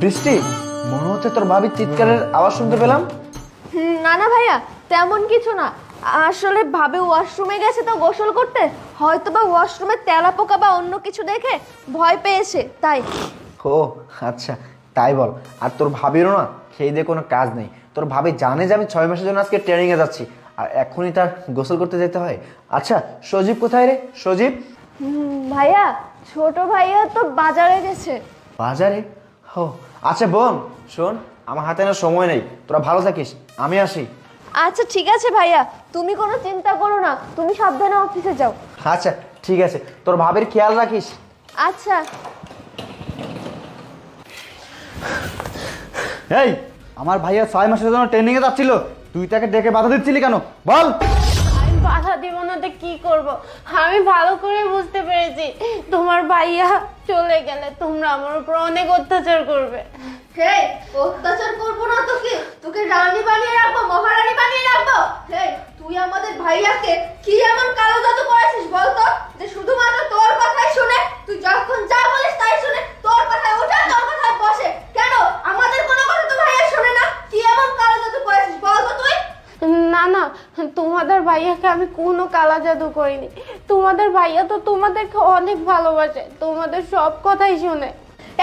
বৃষ্টি, মনে হচ্ছে তোর ভাবির চিৎকারের আওয়াজ শুনতে পেলাম। না না ভাইয়া, তেমন কিছু না। আসলে ভাবে ওয়াশরুমে গেছে তো গোসল করতে, হয়তো বা ওয়াশরুমে তেলাপোকা বা অন্য কিছু দেখে ভয় পেয়েছে তাই। ও আচ্ছা, তাই বল। আর তোর ভাবিরও না খেয়ে দিয়ে কোনো কাজ নেই। তোর ভাবি জানে যে আমি 6 মাসের জন্য আজকে ট্রেনিংয়ে যাচ্ছি, আর এখনই তার গোসল করতে যেতে হয়। আচ্ছা, সজীব কোথায় রে? সজীব ভাইয়া, ছোট ভাইয়া তো বাজারে গেছে। বাজারে? ও আচ্ছা বোন, শোন, আমার হাতে না সময় নেই, তোরা ভালো থাকিস, আমি আসি। আচ্ছা ঠিক আছে ভাইয়া, তুমি কোনো চিন্তা করো না, তুমি সাবধানে অফিসে যাও। আচ্ছা ঠিক আছে, তোর ভাবির খেয়াল রাখিস। আচ্ছা। এই, আমার ভাইয়া 6 মাসের জন্য ট্রেনিংয়ে যাচ্ছিল, তুই তাকে ডেকে বাধা দিচ্ছিলি কেন বল? আমি বাধা দিব না তো কি করব? আমি ভালো করে বুঝতে পেরেছি তোমার ভাইয়া চলে গেলে তোমরা আমার উপর অনেক অত্যাচার করবে। হে, অত্যাচার করবো না তোকে, তোকে রানী বানিয়ে রাখবো, মহারানী বানিয়ে রাখবো। হে, তুই আমাদের ভাইয়াকে কি এমন কালো জাদু করেছিস বলতো, যে শুধুমাত্র তোর কথাই শুনে, তুই যখন যা বলিস তাই শুনে, তোর কথায় ওঠে তোর কথায় বসে। কেন আমাদের কোনো কথা তো ভাইয়া শুনে না? কি এমন কালো জাদু করেছিস বলতো তুই? না না, তোমাদের ভাইয়াকে আমি কোনো কালা জাদু করিনি। তোমাদের ভাইয়া তো তোমাদেরকে অনেক ভালোবাসে, তোমাদের সব কথাই শুনে।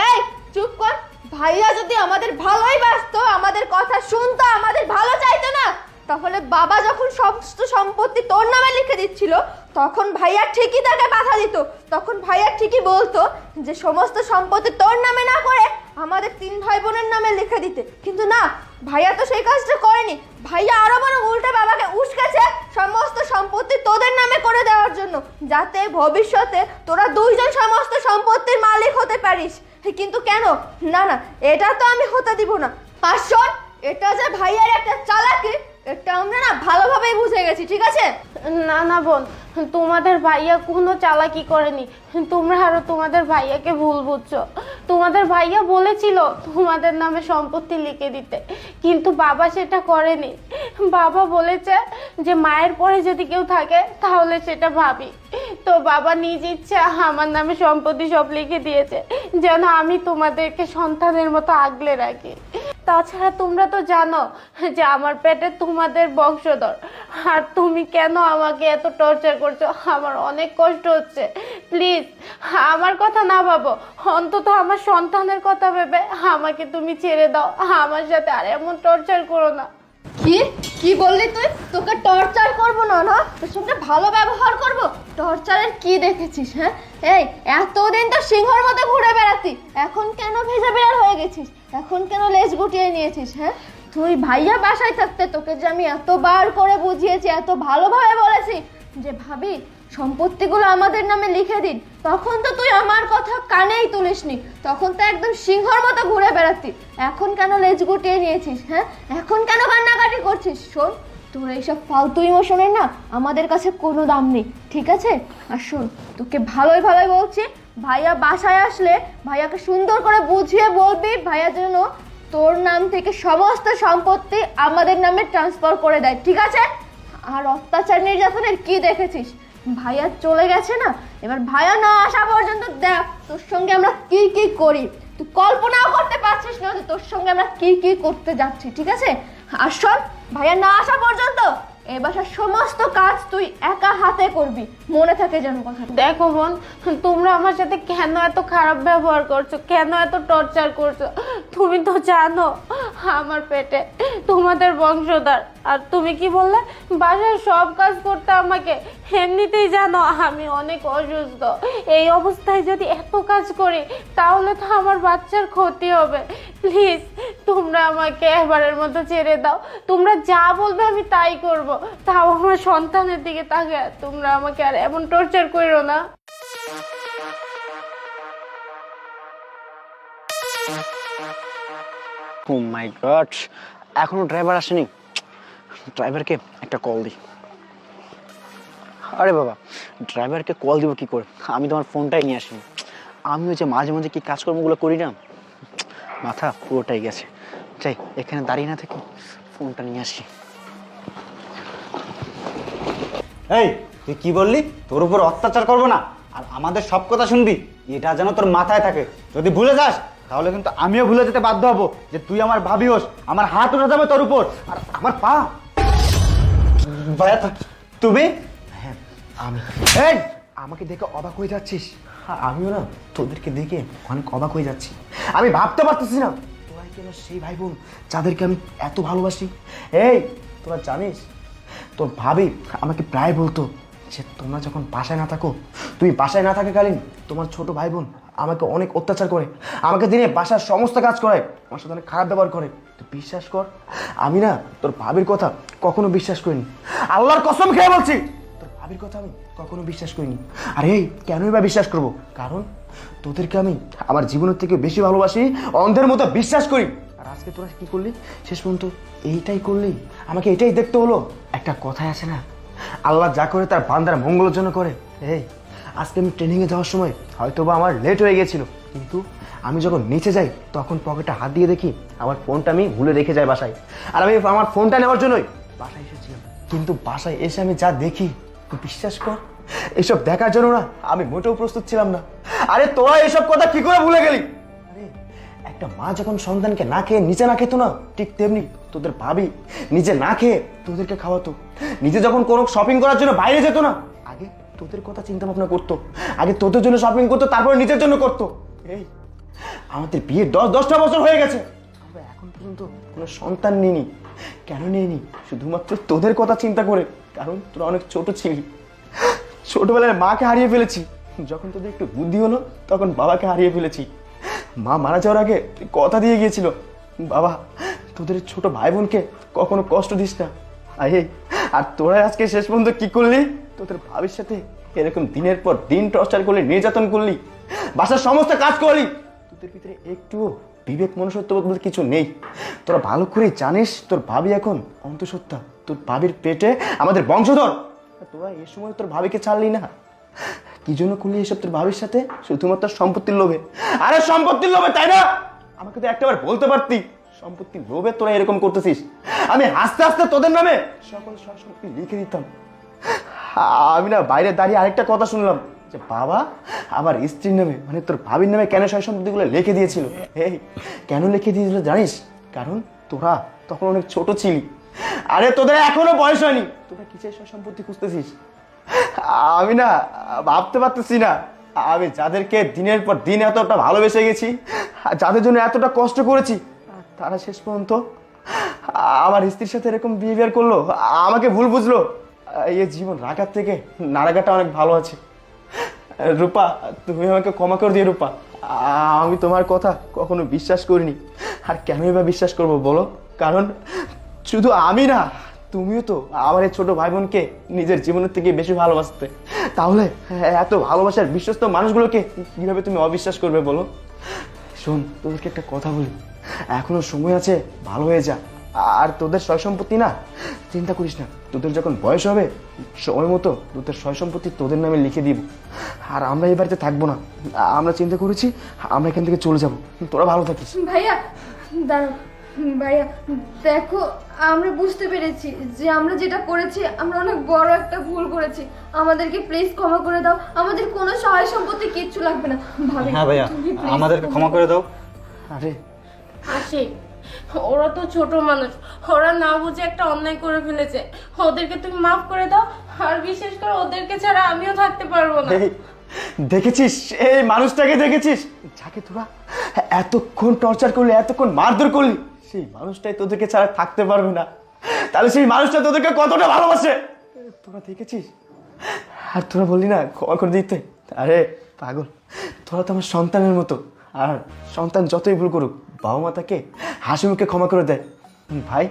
এই চুপ কর। ভাইয়া যদি আমাদের ভালোই বাসতো, আমাদের কথা শুনতো, আমাদের ভালো চাইতো না, তাহলে বাবা যখন সমস্ত সম্পত্তি তোর নামে লিখে দিচ্ছিল, তখন ভাইয়া ঠিকই তাকে বাধা দিত। তখন ভাইয়া ঠিকই বলতো যে সমস্ত সম্পত্তি তোর নামে না করে আমাদের 3 ভাই বোনের নামে লিখে দিতে। কিন্তু না, ভাইয়া তো সেই কাজটা করেনি। ভাইয়া আরো বড় উল্টে বাবাকে উস্কেছে সমস্ত সম্পত্তি তোদের নামে করে দেওয়ার জন্য, যাতে ভবিষ্যতে তোরা দুইজন সমস্ত সম্পত্তির মালিক হতে পারিস। কিন্তু কেন? না না, এটা তো আমি হতে দিব না। আর শোন, এটা যে ভাইয়ার একটা চালাকি, এটা আমরা না ভালোভাবেই বুঝে গেছি, ঠিক আছে? না না বোন, তোমাদের ভাইয়া কোনো চালাকি করেনি। তোমরা আরো তোমাদের ভাইয়াকে ভুল বুঝছো। তোমাদের ভাইয়া বলেছিল তোমাদের নামে সম্পত্তি লিখে দিতে, কিন্তু বাবা সেটা করেনি। বাবা বলেছে যে মায়ের পরে যদি কেউ থাকে তাহলে সেটা ভাবি। তো বাবা নিজ ইচ্ছা আমার নামে সম্পত্তি সব লিখে দিয়েছে, যেন আমি তোমাদেরকে সন্তানের মতো আগলে রাখি। তাছাড়া তোমরা তো জানো যে আমার পেটে তোমাদের বংশধর। আর তুমি কেন আমাকে এত টর্চার করছো? আমার অনেক কষ্ট হচ্ছে। প্লিজ আমার কথা না ভাবো, অন্তত আমার সন্তানের কথা ভেবে আমাকে তুমি ছেড়ে দাও। আমার সাথে আর এমন টর্চার করো না। কি কি বললি তুই? তোকে টর্চার করব না, না তোর সঙ্গে ভালো ব্যবহার করব? টর্চারের কি দেখেছিস? হ্যাঁ, এই এতদিন তো সিংহর মতো ঘুরে বেড়াতি, এখন কেন ভেজা বিড়াল হয়ে গেছিস? এখন কেন লেজ গুটিয়ে নিয়েছিস? হ্যাঁ, তুই ভাইয়া বাসায় থাকতে তোকে যে আমি এতবার করে বুঝিয়েছি, এত ভালোভাবে বলেছি যে ভাবি সম্পত্তিগুলো আমাদের নামে লিখে দিন, তখন তো তুই আমার কথা কানেই তুলিসনি। তখন তো একদম সিংহর মতো ঘুরে বেড়াতি, এখন কেন লেজ গুটিয়ে নিয়েছিস? হ্যাঁ, এখন কেন কান্নাকাটি করছিস? শোন, তোর এইসব ফালতু ইমোশনের না আমাদের কাছে কোনো দাম নেই, ঠিক আছে? আর শোন, তোকে ভালোই ভালোই বলছি, ভাইয়া বাসায় আসলে ভাইয়াকে সুন্দর করে বুঝিয়ে বলবি ভাইয়া যেন তোর নাম থেকে সমস্ত সম্পত্তি আমাদের নামে ট্রান্সফার করে দেয়, ঠিক আছে? আর অত্যাচার নির্যাতনের কি দেখেছিস? ভাইয়া চলে গেছে না, এবার ভাইয়া না আসা পর্যন্ত দেখ তোর সঙ্গে আমরা কি কি করি। তুই কল্পনাও করতে পারছিস না যে তোর সঙ্গে আমরা কি কি করতে যাচ্ছি, ঠিক আছে? আর শোন, ভাইয়া না আসা পর্যন্ত এই বাসার সমস্ত কাজ তুই একা হাতে করবি, মনে থাকে যেন কথা। দেখো বোন, তোমরা আমার সাথে কেন এত খারাপ ব্যবহার করছো, কেন এত টর্চার করছো? তুমি তো জানো আমার পেটে তোমাদের বংশধর। আর তুমি কি বললে বাসায় সব কাজ করতে আমাকে? এমনিতেই জানো আমি অনেক অসুস্থ। এই অবস্থায় যদি এত কাজ করি তাহলে তো আমার বাচ্চার ক্ষতি হবে। প্লিজ তোমরা আমাকে এবারের মতো ছেড়ে দাও। তোমরা যা বলবে আমি তাই করব, তাও আমার সন্তানের দিকে তাকে। তোমরা আমাকে আর এমন টর্চার করো না। ও মাই গড, এখনো ড্রাইভার আসেনি। ড্রাইভারকে একটা কল দিই। আরে বাবা, ড্রাইভারকে কল দিব কি করে? আমি তোমার ফোনটাই নিয়ে আসিনি। আমি ওই যে মাঝে মাঝে কি কাজকর্মগুলো করি না, মাথা পুরোটাই গেছে। যাই, এখানে দাঁড়িয়ে না থেকে ফোনটা নিয়ে আসি। এই, তুই কি বললি? তোর উপর অত্যাচার করবো না আর আমাদের সব কথা শুনবি, এটা যেন তোর মাথায় থাকে। যদি ভুলে যাস তাহলে কিন্তু আমিও ভুলে যেতে বাধ্য হব যে তুই আমার ভাবি হোস। আমার হাত উঠে যাবে তোর উপর, আর আমার পা। ভাইয়া তুমি? হ্যাঁ আমি। এই আমাকে দেখে অবাক হয়ে যাচ্ছিস? আমিও না তোদেরকে দেখে অনেক অবাক হয়ে যাচ্ছি। আমি ভাবতে পারতেছি না তোরাই কেন সেই ভাই বোন যাদেরকে আমি এত ভালোবাসি। এই তোরা জানিস তোর ভাবি আমাকে প্রায় বলতো যে তোমরা যখন বাসায় না থাকো, তুমি বাসায় না থাকাকালীন তোমার ছোট ভাই বোন আমাকে অনেক অত্যাচার করে, আমাকে দিনে বাসার সমস্ত কাজ করে, আমার সাথে অনেক খারাপ ব্যবহার করে। তুই বিশ্বাস কর, আমি না তোর ভাবির কথা কখনো বিশ্বাস করিনি। আল্লাহর কসম খেয়ে বলছি, তোর ভাবির কথা আমি কখনো বিশ্বাস করিনি। আর এই কেনই বা বিশ্বাস করবো? কারণ তোদেরকে আমি আমার জীবনের থেকে বেশি ভালোবাসি, অন্ধের মতো বিশ্বাস করি। আর আজকে তোরা কি করলি? শেষ পর্যন্ত এইটাই করলি, আমাকে এটাই দেখতে হলো। একটা কথাই আছে না, আল্লাহ যা করে তার বান্দার মঙ্গলের জন্য করে। এই আজকে আমি ট্রেনিংয়ে যাওয়ার সময় হয়তো বা আমার লেট হয়ে গেছিল, কিন্তু আমি যখন নিচে যাই তখন পকেটে হাত দিয়ে দেখি আমার ফোনটা আমি ভুলে রেখে যাই বাসায়। আর আমি আমার ফোনটা নেওয়ার জন্যই বাসায় এসেছিলাম, কিন্তু বাসায় এসে আমি যা দেখি তুই বিশ্বাস কর, এসব দেখার জন্য না আমি মোটেও প্রস্তুত ছিলাম না। আরে তোরা এসব কথা কি করে ভুলে গেলি? আরে একটা মা যখন সন্তানকে না খেয়ে নিচে না খেতো না, ঠিক তেমনি তোদের ভাবি নিজে না খেয়ে তোদেরকে খাওয়াতো। নিজে যখন কোনো শপিং করার জন্য বাইরে যেত না, আগে তোদের কথা চিন্তা ভাবনা করতো, আগে তোদের জন্য শপিং করতো, তারপরে নিজের জন্য করতো। এই আমাদের বিয়ে 10-10টা বছর হয়ে গেছে, আমরা এখন পর্যন্ত কোনো সন্তান নিইনি। কেন নিইনি? শুধুমাত্র তোদের কথা চিন্তা করে, কারণ তোরা অনেক ছোট ছিলি। ছোটবেলায় মাকে হারিয়ে ফেলেছি, যখন তোদের একটু বুদ্ধি হলো তখন বাবাকে হারিয়ে ফেলেছি। মা মারা যাওয়ার আগে কথা দিয়ে গিয়েছিল, বাবা তোদের ছোট ভাই বোনকে কখনো কষ্ট দিস না। আর তোরা আজকে শেষ পর্যন্ত কি করলি? তোদের ভাবির সাথে এরকম দিনের পর দিন টর্চার করলি, নির্যাতন করলি, বাসার সমস্ত কাজ করলি। তোদের ভিতরে একটুও বিবেক মনুষ্যত্ব বলতে কিছু নেই। তোরা ভালো করে জানিস তোর ভাবি এখন অন্তঃসত্ত্বা, তোর ভাবির পেটে আমাদের বংশধর। তোরা এই সময় তোর ভাবিকে ছাড়লি না, কি জন্য করলি এসব তোর ভাবির সাথে? শুধুমাত্র সম্পত্তির লোভে। আরে সম্পত্তির লোভে, তাই না? আমাকে তো একটাবার বলতে পারতি সম্পত্তির লোভে তোরা এরকম করতেছিস। আমি আস্তে আস্তে তোদের নামে সকল সম্পত্তি লিখে দিতাম। আমি না বাইরে দাঁড়িয়ে আরেকটা কথা শুনলাম যে বাবা আমার স্ত্রীর নামে মানে তোর ভাবির নামে কেন সয় সম্পত্তিগুলো লিখে দিয়েছিল। এই কেন লিখে দিয়েছিল জানিস? কারণ তোরা তখন অনেক ছোট ছিলি। আরে তোদের এখনো বয়স হয়নি, তোরা কিসের সয় সম্পত্তি খুঁজতেছিস? আমি না ভাবতে পারতেছি না, আমি যাদেরকে দিনের পর দিন এতটা ভালোবেসে গেছি, যাদের জন্য এতটা কষ্ট করেছি, তারা শেষ পর্যন্ত আমার স্ত্রীর সাথে এরকম বিহেভিয়ার করলো, আমাকে ভুল বুঝলো। এই জীবন রাখার থেকে না রাখাটা অনেক ভালো আছে। রূপা তুমি আমাকে ক্ষমা করে দিয়ে। রূপা আমি তোমার কথা কখনো বিশ্বাস করিনি, আর কেনই বা বিশ্বাস করবো বলো? কারণ শুধু আমি না, তুমিও তো আমার এই ছোট ভাই বোনকে নিজের জীবনের থেকে বেশি ভালোবাসতে। তাহলে এত ভালোবাসার বিশ্বস্ত মানুষগুলোকে কিভাবে তুমি অবিশ্বাস করবে বলো? শোন তোদেরকে একটা কথা বলি, এখনো সময় আছে, ভালো হয়ে যা। আর তোদের সয় সম্পত্তি না চিন্তা করিস না, তোদের যখন বয়স হবে সময় মতো তোদের সয় সম্পত্তি তোদের নামে লিখে দিব। আর আমরা এই বাড়িতে থাকবো না, আমরা চিন্তা করেছি আমরা এখান থেকে চলে যাব। তোরা ভালো থাকিস। ভাইয়া দাঁড়াও, ভাইয়া দেখো আমরা বুঝতে পেরেছি যে আমরা যেটা করেছি আমরা অনেক বড় একটা ভুল করেছি, আমাদেরকে প্লিজ ক্ষমা করে দাও, আমাদের কোনো সহায় সম্পত্তি কিচ্ছু লাগবে না। ভাবি হ্যাঁ ভাইয়া, তুমি please আমাদেরকে ক্ষমা করে দাও। আরে আশিক, ওরা তো ছোট মানুষ, ওরা না বুঝে একটা অন্যায় করে ফেলেছে, ওদেরকে তুমি মাফ করে দাও। আর বিশেষ করে ওদেরকে ছাড়া আমিও থাকতে পারবো না। এই দেখেছিস এই মানুষটাকে, দেখেছিস যাকে তোরা এতক্ষণ টর্চার করলি, এতক্ষণ মারধর করলি, সেই মানুষটাই তোদেরকে ছাড়া থাকতে পারবে না। তাহলে সেই মানুষটা তোদেরকে কতটা ভালোবাসে তোরা দেখেছিস? আর তোরা বললি না ক্ষমা করে দিতে। আরে পাগল, তোরা তো আমার সন্তানের মতো, আর সন্তান যতই ভুল করুক বাবা মা তাকে হাসি মুখে ক্ষমা করে দেয়। ভাই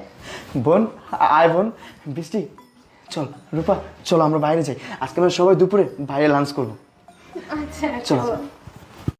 বোন, আয় বোন, বৃষ্টি চল, রূপা চলো আমরা বাইরে যাই, আজকে আমরা সবাই দুপুরে বাইরে লাঞ্চ করবো। আচ্ছা চলো।